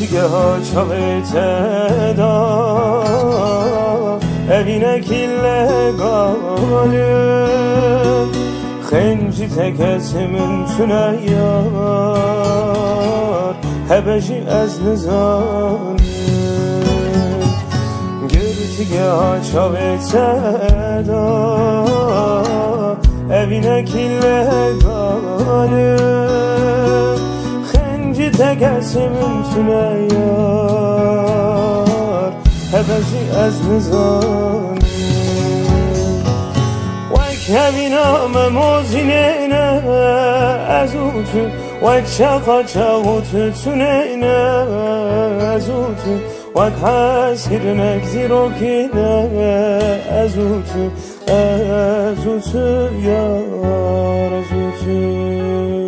گرچگه çavete evine killegale خنجی تکسمون تونه یار هبشی از نزان گرچگه çavete evine killegale خنجی تکسمون تونه یار هبشی از نزان کبینام موزینه از اوتو وک شاقا چاوتو تونه از اوتو وک حسیرنک زیروکینه از اوتو یار از اوتو